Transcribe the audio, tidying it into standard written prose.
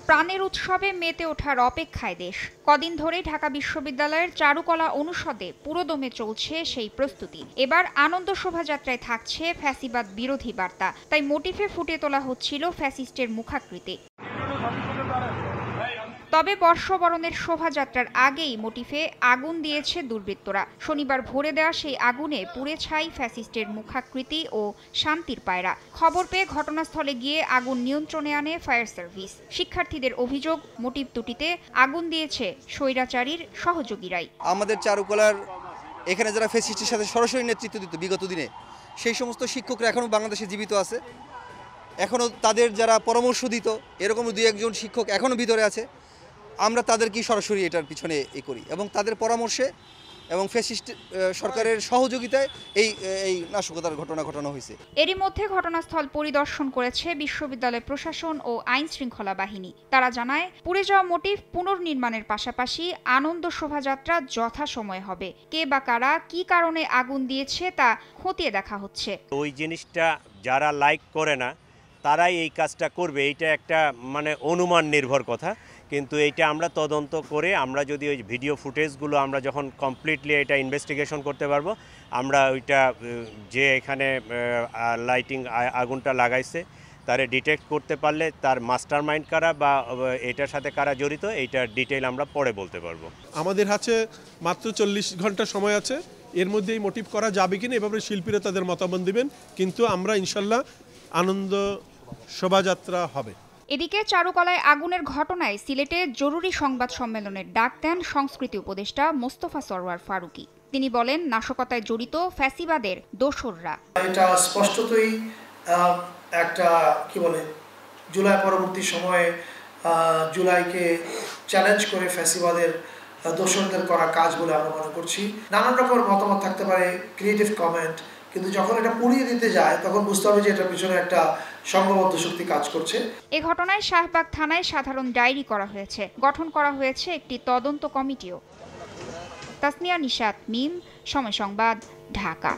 প্রাণের উৎসবে মেতে ওঠার অপেক্ষায় দেশ। কদিন ধরেই ঢাকা বিশ্ববিদ্যালয়ের চারুকলা অনুষদে পুরোদমে চলছে সেই প্রস্তুতি। এবার আনন্দ শোভাযাত্রায় থাকছে ফ্যাসিবাদ বিরোধী বার্তা, তাই মোটিফে ফুটিয়ে তোলা হচ্ছিল ফ্যাসিস্টের মুখাকৃতি। তবে বর্ষবরণের শোভাযাত্রার আগেই মোটিফে আগুন দিয়েছে দুর্বৃত্তরা। শনিবার ভোরে দেওয়া সেই আগুনে পুড়ে ছাই ফ্যাসিস্টের মুখাকৃতি ও শান্তির পায়রা। খবর পেয়ে ঘটনাস্থলে গিয়ে আগুন নিয়ন্ত্রণে আনে ফায়ার সার্ভিস। শিক্ষার্থীদের অভিযোগ, মোটিফ দুটিতে আগুন দিয়েছে স্বৈরাচারীর সহযোগীরাই। আমাদের চারুকলার এখানে যারা ফ্যাসিস্টের সাথে সরাসরি নেতৃত্ব দিত বিগত দিনে, সেই সমস্ত শিক্ষকরা এখনও বাংলাদেশে জীবিত আছে। এখনও তাদের যারা পরামর্শ দিত, এরকম দুই একজন শিক্ষক এখনও ভিতরে আছে। আমরা তাদেরকেই সরাসরি এটার পিছনে করি এবং তাদের পরামর্শে এবং ফ্যাসিস্ট সরকারের সহযোগিতায় এই নাশকতার ঘটনা ঘটানো হয়েছে। এরই মধ্যে ঘটনাস্থল পরিদর্শন করেছে বিশ্ববিদ্যালয় প্রশাসন ও আইন শৃঙ্খলা বাহিনী। তারা জানায়, পুড়ে যাওয়া মোটিফ পুনর্নির্মাণের পাশাপাশি আনন্দ শোভাযাত্রা যথাসময়ে হবে। কে বা কারা কি কারণে আগুন দিয়েছে তা খতিয়ে দেখা হচ্ছে। ওই জিনিসটা যারা লাইক করে না তারাই এই কাজটা করবে, এইটা একটা অনুমান নির্ভর কথা। কিন্তু এইটা আমরা তদন্ত করে আমরা যদি ওই ভিডিও ফুটেজগুলো আমরা যখন কমপ্লিটলি এটা ইনভেস্টিগেশন করতে পারবো, আমরা ওইটা যে এখানে লাইটিং আগুনটা লাগাইছে তারে ডিটেক্ট করতে পারলে তার মাস্টার মাইন্ড কারা বা এটার সাথে কারা জড়িত, এইটার ডিটেইল আমরা পরে বলতে পারবো। আমাদের হাতে মাত্র 40 ঘন্টা সময় আছে, এর মধ্যেই মোটিভ করা যাবে কিনা এভাবে শিল্পীরা তাদের মতামত দিবেন। কিন্তু আমরা ইনশাল্লাহ আনন্দ শোভাযাত্রা হবে। এদিকে চারুকলায় আগুনের ঘটনায় সিলেটে জরুরি সংবাদ সম্মেলনের ডাক দেন সংস্কৃতি উপদেষ্টা মোস্তফা সরওয়ার ফারুকী। তিনি বলেন, নাশকতায় জড়িত ফ্যাসিবাদের দোসররা। এটা স্পষ্টতই একটা জুলাই পরবর্তী সময়ে জুলাইকে চ্যালেঞ্জ করে ফ্যাসিবাদের দোসরদের করা কাজ বলে আমরা মনে করছি। নানান রকম মতামত থাকতে পারে, ক্রিয়েটিভ কমেন্ট, কিন্তু যখন এটা পুড়িয়ে দিতে যায় তখন বুঝতে হবে যে এটার পিছনে একটা সংঘবদ্ধ শক্তি কাজ করছে। এ ঘটনায় শাহবাগ থানায় সাধারণ ডায়েরি করা হয়েছে। গঠন করা হয়েছে একটি তদন্ত কমিটিও। তাসনিয়া নিশাত, মিম, সময় সংবাদ, ঢাকা।